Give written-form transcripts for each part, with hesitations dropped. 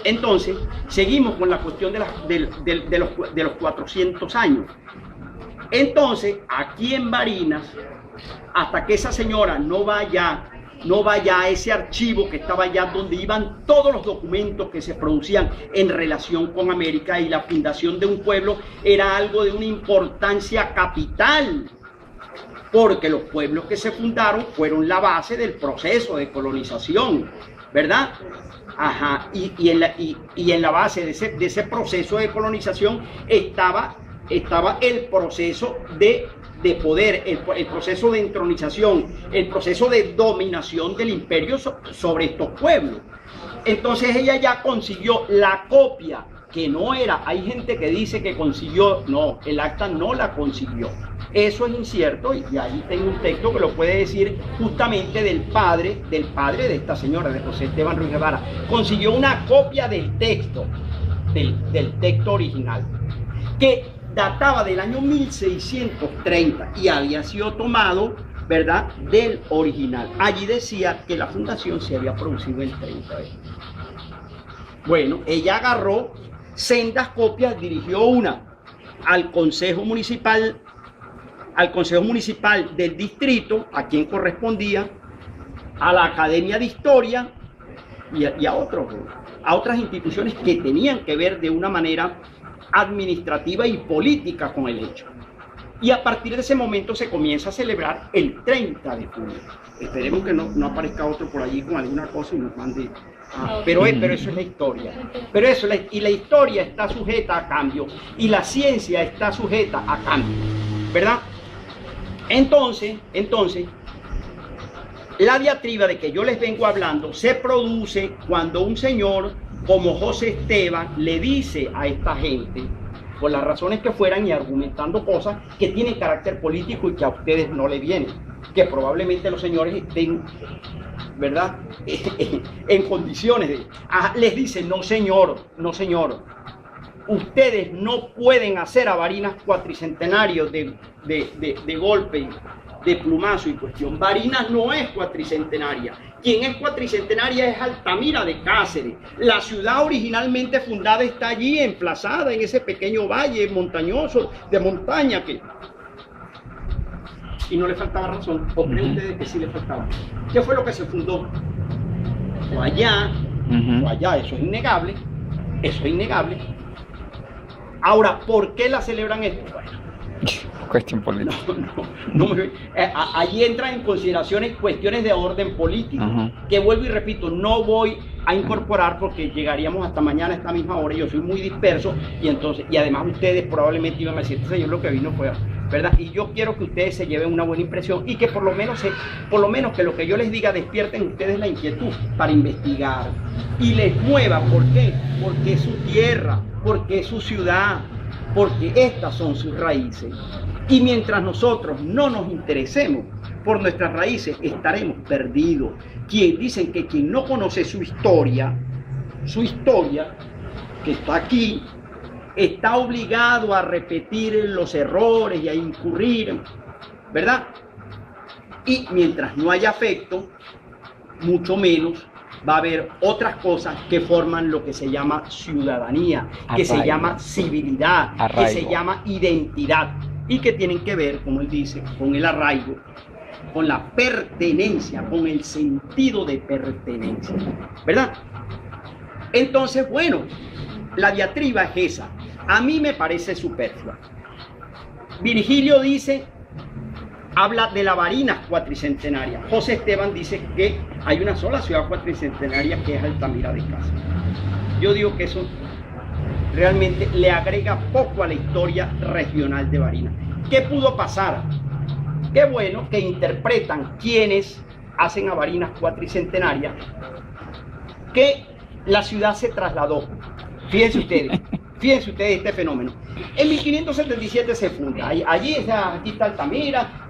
Entonces, seguimos con la cuestión de los 400 años. Entonces, aquí en Barinas, hasta que esa señora no vaya a ese archivo que estaba allá donde iban todos los documentos que se producían en relación con América, y la fundación de un pueblo era algo de una importancia capital, porque los pueblos que se fundaron fueron la base del proceso de colonización, ¿verdad? Ajá, y en la base de ese proceso de colonización estaba el proceso de poder, el proceso de entronización, el proceso de dominación del imperio sobre estos pueblos. Entonces ella ya consiguió la copia, que no era, hay gente que dice que consiguió, no, el acta no la consiguió. Eso es incierto, y ahí tengo un texto que lo puede decir justamente del padre de esta señora, de José Esteban Ruiz Guevara. Consiguió una copia del texto original, que databa del año 1630 y había sido tomado, ¿verdad?, del original. Allí decía que la fundación se había producido el 30 de junio. Bueno, ella agarró sendas copias, dirigió una al Consejo Municipal del distrito, a quien correspondía, a la Academia de Historia y a otras instituciones que tenían que ver de una manera administrativa y política con el hecho. Y a partir de ese momento se comienza a celebrar el 30 de junio. Esperemos que no aparezca otro por allí con alguna cosa y nos mande. Pero eso es la historia. Y la historia está sujeta a cambio, y la ciencia está sujeta a cambio, ¿verdad? Entonces, la diatriba de que yo les vengo hablando se produce cuando un señor como José Esteban le dice a esta gente, por las razones que fueran, y argumentando cosas que tienen carácter político y que a ustedes no le vienen, que probablemente los señores estén, ¿verdad?, en condiciones de... les dice, no señor, ustedes no pueden hacer a Barinas cuatricentenario de golpe, de plumazo y cuestión. Barinas no es cuatricentenaria. Quien es cuatricentenaria es Altamira de Cáceres. La ciudad originalmente fundada está allí, emplazada en ese pequeño valle montañoso, de montaña que... Y no le faltaba razón. ¿O creen ustedes que sí le faltaba? ¿Qué fue lo que se fundó? Fue allá, eso es innegable. Ahora, ¿por qué la celebran esto? Bueno, cuestión política. Allí entran en consideraciones cuestiones de orden político, que vuelvo y repito, no voy a incorporar porque llegaríamos hasta mañana a esta misma hora. Yo soy muy disperso, y además ustedes probablemente iban a decir, este señor lo que vino fue, ¿verdad? Y yo quiero que ustedes se lleven una buena impresión, y que por lo menos que lo que yo les diga despierten ustedes la inquietud para investigar y les mueva. ¿Por qué? Porque es su tierra, porque es su ciudad, porque estas son sus raíces. Y mientras nosotros no nos interesemos por nuestras raíces, estaremos perdidos. Dicen que quien no conoce su historia, que está aquí, está obligado a repetir los errores y a incurrir, ¿verdad? Y mientras no haya afecto, mucho menos va a haber otras cosas que forman lo que se llama ciudadanía, que se llama civilidad, que se llama identidad, y que tienen que ver, como él dice, con el arraigo, con la pertenencia, con el sentido de pertenencia, ¿verdad? Entonces, bueno, la diatriba es esa. A mí me parece superflua. Virgilio habla de la Barinas cuatricentenaria. José Esteban dice que hay una sola ciudad cuatricentenaria, que es Altamira de Cáceres. Yo digo que eso realmente le agrega poco a la historia regional de Barinas. ¿Qué pudo pasar? Qué bueno que interpretan quienes hacen a Barinas cuatricentenaria que la ciudad se trasladó. Fíjense ustedes este fenómeno. En 1577 se funda. Allí aquí está Altamira,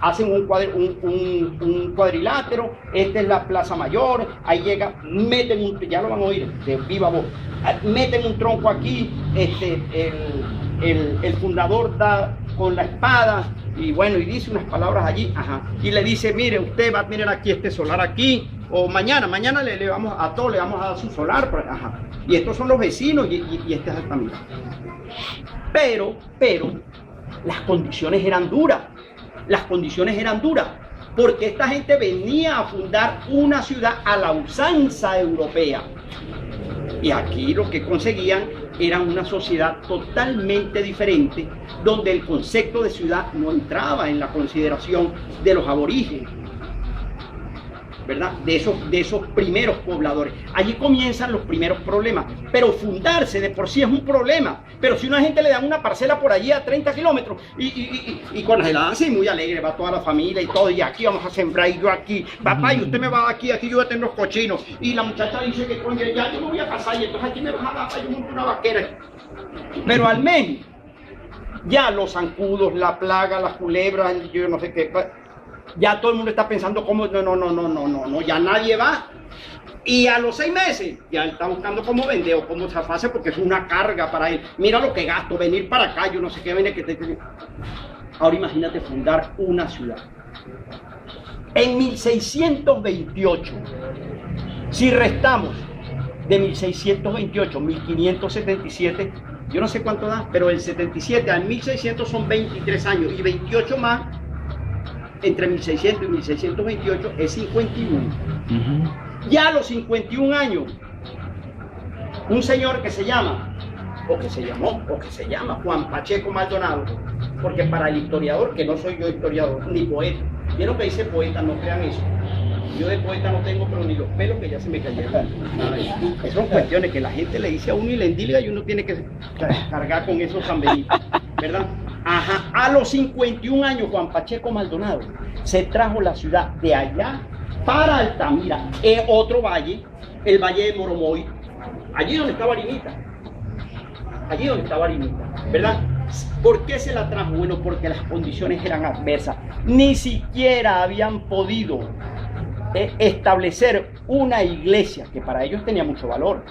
hacen un cuadrilátero, esta es la Plaza Mayor, ahí llega, ya lo van a oír de viva voz, meten un tronco aquí, el fundador da con la espada, y bueno, y dice unas palabras allí, y le dice, mire, usted va a tener aquí este solar aquí, o mañana le vamos a todos le vamos a dar su solar, ajá. Y estos son los vecinos y este es Altamira. Pero las condiciones eran duras, porque esta gente venía a fundar una ciudad a la usanza europea. Y aquí lo que conseguían era una sociedad totalmente diferente, donde el concepto de ciudad no entraba en la consideración de los aborígenes, ¿verdad? De esos primeros pobladores. Allí comienzan los primeros problemas, pero fundarse de por sí es un problema. Pero si una gente le da una parcela por allí a 30 kilómetros y con las heladas así muy alegre, va toda la familia y todo, y aquí vamos a sembrar y yo aquí, papá, y usted me va aquí yo voy a tener los cochinos. Y la muchacha dice que coño, ya yo me voy a casar y entonces aquí me vas a dar para yo montar una vaquera. Pero al menos, ya los zancudos, la plaga, las culebras, yo no sé qué, ya todo el mundo está pensando cómo, no, ya nadie va. Y a los 6 meses ya está buscando cómo vender o cómo zafarse porque es una carga para él. Mira lo que gasto, venir para acá, yo no sé qué viene que te... Ahora imagínate fundar una ciudad. En 1628, si restamos de 1628, 1577, yo no sé cuánto da, pero el 77 al 1600 son 23 años y 28 más. Entre 1600 y 1628 es 51. Ya a los 51 años, un señor que se llama Juan Pacheco Maldonado, porque para el historiador, que no soy yo historiador ni poeta, vieron que dice poeta, no crean eso. Yo de poeta no tengo, pero ni los pelos que ya se me cayeron. Esas son cuestiones que la gente le dice a uno y le endilga y uno tiene que cargar con esos zambenitos, ¿verdad? Ajá, a los 51 años Juan Pacheco Maldonado se trajo la ciudad de allá para Altamira, otro valle, el Valle de Moromoy, allí donde está Barinita, ¿verdad? ¿Por qué se la trajo? Bueno, porque las condiciones eran adversas, ni siquiera habían podido establecer una iglesia, que para ellos tenía mucho valor,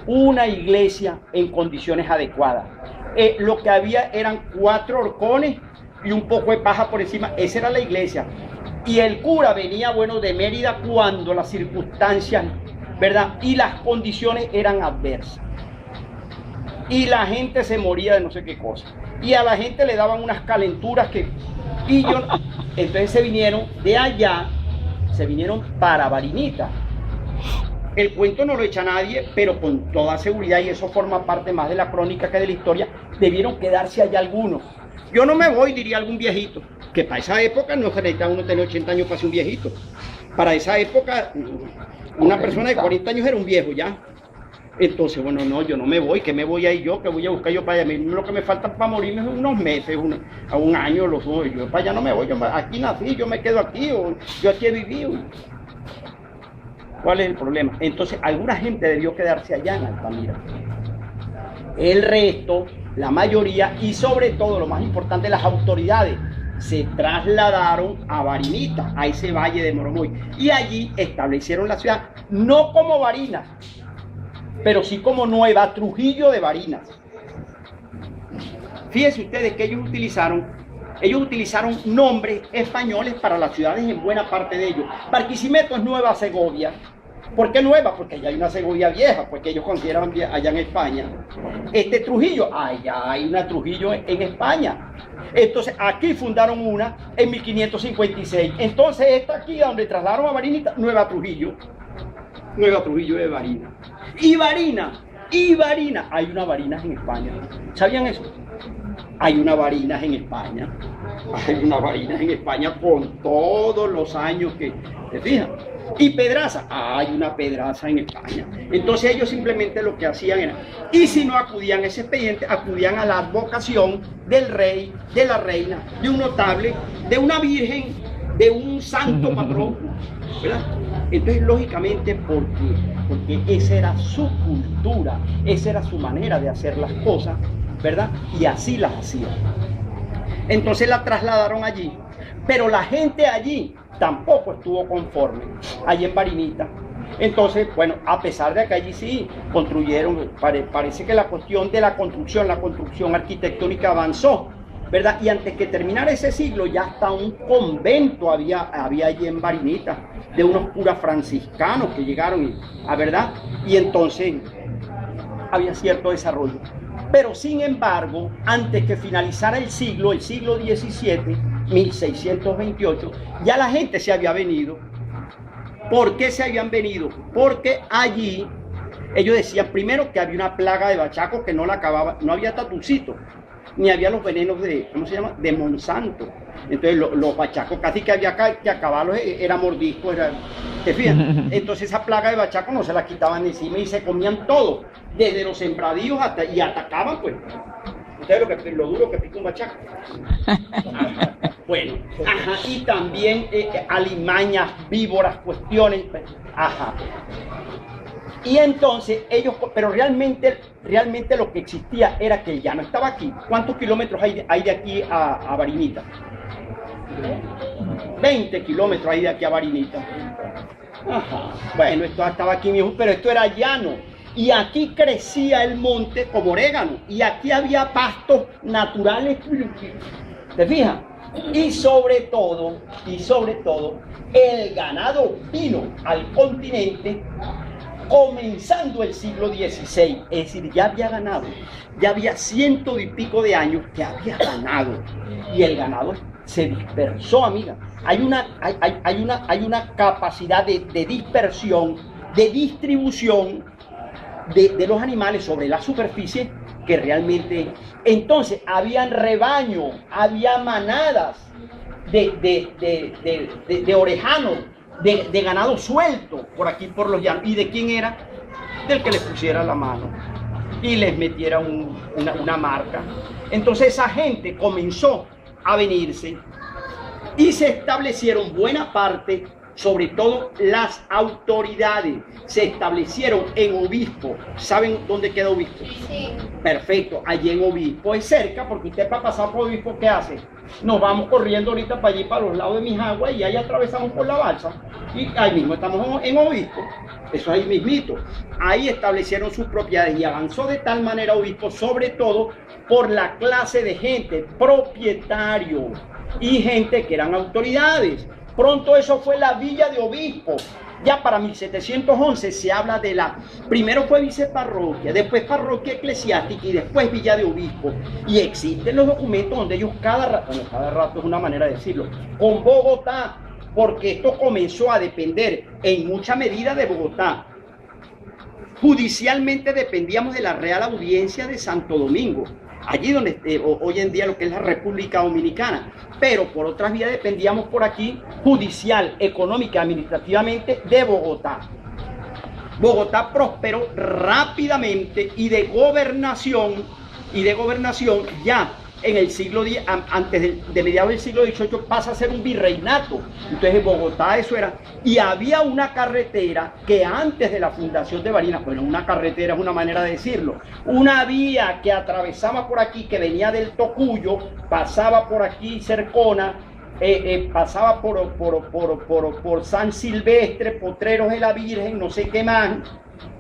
una iglesia en condiciones adecuadas. Lo que había eran 4 horcones y un poco de paja por encima, esa era la iglesia. Y el cura venía, bueno, de Mérida cuando las circunstancias, ¿verdad? Y las condiciones eran adversas. Y la gente se moría de no sé qué cosa. Y a la gente le daban unas calenturas que... Entonces se vinieron de allá, se vinieron para Barinita. El cuento no lo echa nadie, pero con toda seguridad, y eso forma parte más de la crónica que de la historia, debieron quedarse allá algunos. Yo no me voy, diría algún viejito, que para esa época no se necesitaba uno tener 80 años para ser un viejito. Para esa época, una persona de 40 años era un viejo ya. Entonces, bueno, no, yo no me voy, que me voy ahí yo, que voy a buscar yo para allá. Lo que me falta para morirme es unos meses, a un año, yo para allá no me voy, aquí nací, yo me quedo aquí, o yo aquí he vivido. ¿Cuál es el problema? Entonces, alguna gente debió quedarse allá en Altamira. El resto, la mayoría, y sobre todo, lo más importante, las autoridades, se trasladaron a Barinita, a ese valle de Moromoy. Y allí establecieron la ciudad, no como Barinas, pero sí como Nueva Trujillo de Barinas. Fíjense ustedes que ellos utilizaron nombres españoles para las ciudades en buena parte de ellos. Barquisimeto es Nueva Segovia. ¿Por qué nueva? Porque allá hay una Segovia vieja, porque ellos consideran allá en España. Trujillo, allá hay una Trujillo en España. Entonces aquí fundaron una en 1556. Entonces esta aquí donde trasladaron a Barinita, Nueva Trujillo de Barinas. Y Barinas, hay una Barinas en España. ¿Sabían eso? Hay una Barinas en España. Con todos los años que, ¿te fijas? Y Pedraza, hay una Pedraza en España. Entonces ellos simplemente lo que hacían era, y si no acudían a ese expediente, acudían a la advocación del rey, de la reina, de un notable, de una virgen, de un santo patrón, ¿verdad? Entonces, lógicamente, porque esa era su cultura, esa era su manera de hacer las cosas, ¿verdad? Y así las hacían. Entonces la trasladaron allí, pero la gente allí tampoco estuvo conforme, allí en Barinita. Entonces, bueno, a pesar de que allí sí construyeron, parece que la cuestión de la construcción arquitectónica avanzó, ¿verdad? Y antes que terminara ese siglo, ya hasta un convento había allí en Barinita, de unos curas franciscanos que llegaron, ¿verdad? Y entonces había cierto desarrollo. Pero sin embargo, antes que finalizara el siglo XVII, 1628, ya la gente se había venido. ¿Por qué se habían venido? Porque allí ellos decían primero que había una plaga de bachacos que no la acababa, no había tatucito, ni había los venenos de, ¿cómo se llama?, de Monsanto. Entonces los bachacos casi que había que acabarlos, era mordisco, ¿te fijas? Entonces esa plaga de bachacos no se la quitaban encima y se comían todo, desde los sembradíos hasta, y atacaban, pues. Ustedes lo duro que pica un bachaco. Bueno, y también alimañas, víboras, cuestiones, Y entonces ellos, pero realmente lo que existía era que ya no estaba aquí. ¿Cuántos kilómetros hay de aquí a Barinita? 20 kilómetros hay de aquí a Barinita. Bueno, esto estaba aquí, pero esto era llano. Y aquí crecía el monte como orégano. Y aquí había pastos naturales. ¿Te fijas? Y sobre todo, el ganado vino al continente comenzando el siglo XVI, es decir, ya había ganado, ya había 100 y pico de años que había ganado, y el ganado se dispersó, amiga. Hay una capacidad de dispersión, de distribución de los animales sobre la superficie que realmente... Entonces, habían rebaños, había manadas de orejanos, de ganado suelto por aquí, por los llanos. ¿Y de quién era? Del que les pusiera la mano y les metiera una marca. Entonces esa gente comenzó a venirse y se establecieron buena parte, sobre todo las autoridades, se establecieron en Obispo. ¿Saben dónde queda Obispo? Sí. Perfecto, allí en Obispo es cerca, porque usted para pasar por Obispo, ¿qué hace? Nos vamos corriendo ahorita para allí, para los lados de Mijagua, y ahí atravesamos por la balsa, y ahí mismo estamos en Obispo, eso ahí mismito. Ahí establecieron sus propiedades y avanzó de tal manera Obispo, sobre todo por la clase de gente, propietarios y gente que eran autoridades. Pronto eso fue la villa de Obispo. Ya para 1711 se habla de primero fue viceparroquia, después parroquia eclesiástica y después villa de Obispo. Y existen los documentos donde ellos cada rato es una manera de decirlo, con Bogotá, porque esto comenzó a depender en mucha medida de Bogotá. Judicialmente dependíamos de la Real Audiencia de Santo Domingo, allí donde hoy en día lo que es la República Dominicana, pero por otras vías dependíamos por aquí judicial, económica, administrativamente de Bogotá. Bogotá prosperó rápidamente y de gobernación ya en el siglo X, antes de mediados del siglo XVIII, pasa a ser un virreinato. Entonces Bogotá eso era, y había una carretera que antes de la fundación de Barinas, bueno, una carretera es una manera de decirlo, una vía que atravesaba por aquí, que venía del Tocuyo, pasaba por aquí Cercona, pasaba por San Silvestre, Potreros de la Virgen, no sé qué más,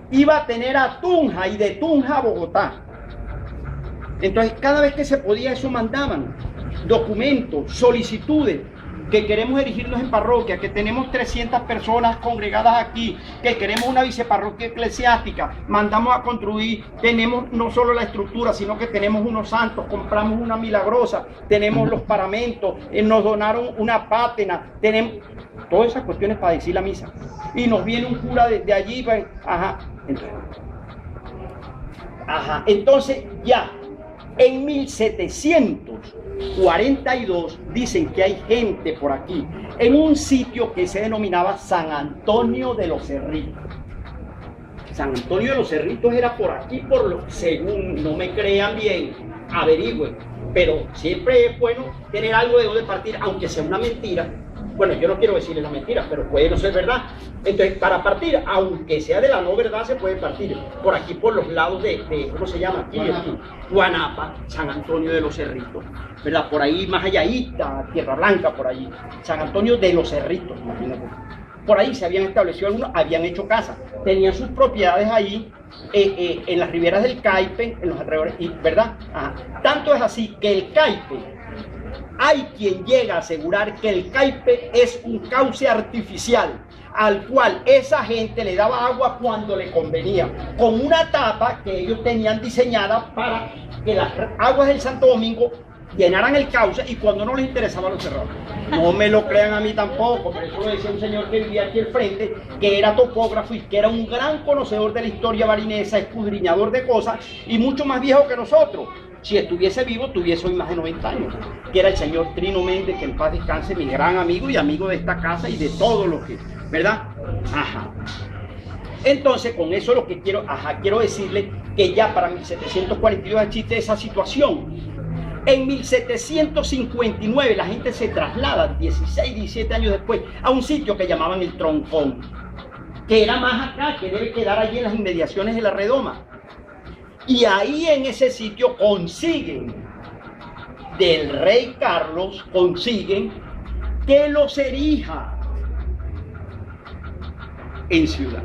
iba a tener a Tunja, y de Tunja a Bogotá. Entonces, cada vez que se podía, eso mandaban documentos, solicitudes, que queremos erigirnos en parroquia, que tenemos 300 personas congregadas aquí, que queremos una viceparroquia eclesiástica, mandamos a construir, tenemos no solo la estructura, sino que tenemos unos santos, compramos una milagrosa, tenemos los paramentos, nos donaron una pátena, tenemos todas esas cuestiones para decir la misa. Y nos viene un cura de allí, pues, entonces ya. En 1742 dicen que hay gente por aquí, en un sitio que se denominaba San Antonio de los Cerritos. San Antonio de los Cerritos era por aquí, según no me crean bien, averigüen, pero siempre es bueno tener algo de donde partir, aunque sea una mentira. Bueno, yo no quiero decirles la mentira, pero puede no ser verdad. Entonces, para partir, aunque sea de la no verdad, se puede partir por aquí, por los lados de ¿cómo se llama? Aquí, Guanapa, San Antonio de los Cerritos, ¿verdad? Por ahí, más allá, Tierra Blanca, por allí. San Antonio de los Cerritos, imagínate. Por ahí se habían establecido algunos, habían hecho casas, tenían sus propiedades ahí, en las riberas del Caipe, en los alrededores, ¿verdad? Tanto es así que el Caipe hay quien llega a asegurar que el Caipe es un cauce artificial al cual esa gente le daba agua cuando le convenía, con una tapa que ellos tenían diseñada para que las aguas del Santo Domingo llenaran el cauce y cuando no les interesaba lo cerraban. No me lo crean a mí tampoco, pero eso lo decía un señor que vivía aquí al frente, que era topógrafo y que era un gran conocedor de la historia barinesa, escudriñador de cosas y mucho más viejo que nosotros. Si estuviese vivo, tuviese hoy más de 90 años, que era el señor Trino Méndez, que en paz descanse, mi gran amigo y amigo de esta casa y de todo lo que, ¿verdad? Ajá. Entonces, con eso lo que quiero decirle que ya para 1742 existe esa situación. En 1759 la gente se traslada, 16, 17 años después, a un sitio que llamaban el Troncón, que era más acá, que debe quedar allí en las inmediaciones de la redoma. Y ahí en ese sitio consiguen del rey Carlos, consiguen que los erija en ciudad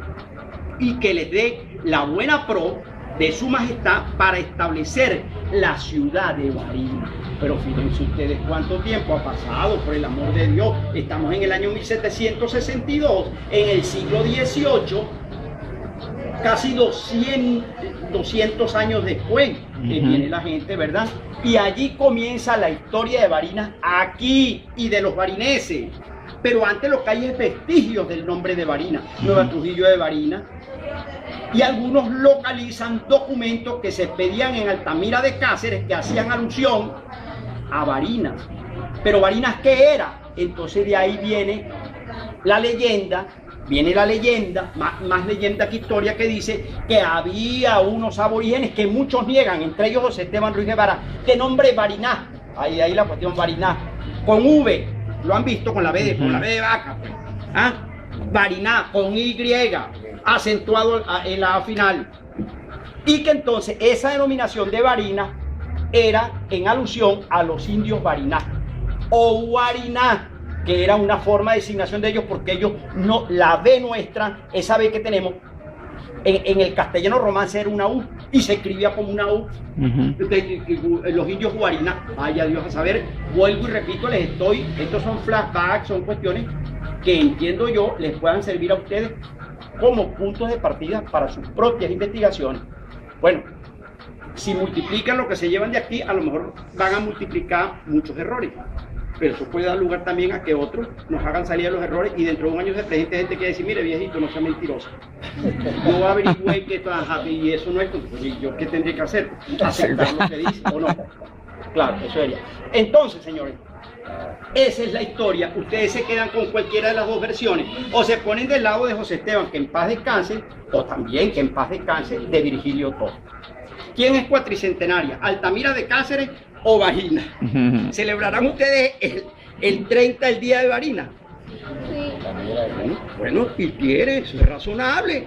y que les dé la buena pro de su majestad para establecer la ciudad de Barinas. Pero fíjense ustedes cuánto tiempo ha pasado, por el amor de Dios. Estamos en el año 1762, en el siglo XVIII, casi 200 años después que viene la gente, ¿verdad? Y allí comienza la historia de Barinas, aquí, y de los barineses. Pero antes lo que hay es vestigios del nombre de Barinas, Nueva Trujillo de Barinas, y algunos localizan documentos que se expedían en Altamira de Cáceres que hacían alusión a Barinas. Pero Barinas, ¿qué era? Entonces de ahí viene la leyenda, más leyenda que historia, que dice que había unos aborígenes que muchos niegan, entre ellos José Esteban Ruiz Guevara, de nombre Bariná, ahí la cuestión Bariná, con V, lo han visto con la B de vaca, pues. ¿Ah? Bariná, con Y, acentuado en la A final, y que entonces esa denominación de Barinas era en alusión a los indios Bariná o Guariná, que era una forma de designación de ellos, porque ellos no, la B nuestra, esa B que tenemos, en el castellano romance era una U y se escribía como una U. Los indios Guariná, vaya Dios a saber, vuelvo y repito, estos son flashbacks, son cuestiones que entiendo yo les puedan servir a ustedes como puntos de partida para sus propias investigaciones. Bueno, si multiplican lo que se llevan de aquí, a lo mejor van a multiplicar muchos errores, pero eso puede dar lugar también a que otros nos hagan salir de los errores y dentro de un año se presente gente que dice, mire viejito, no sea mentiroso, yo averigüé que esto, y eso no es, pues, ¿yo qué tendría que hacer? ¿Aceptar lo que dice o no? Claro, eso sería. Entonces, señores, esa es la historia. Ustedes se quedan con cualquiera de las dos versiones, o se ponen del lado de José Esteban, que en paz descanse, o también que en paz descanse de Virgilio Toro. ¿Quién es cuatricentenaria? ¿Altamira de Cáceres o Barinas? ¿Celebrarán ustedes el 30 el día de Barinas? Sí. Bueno, y quiere, eso es razonable.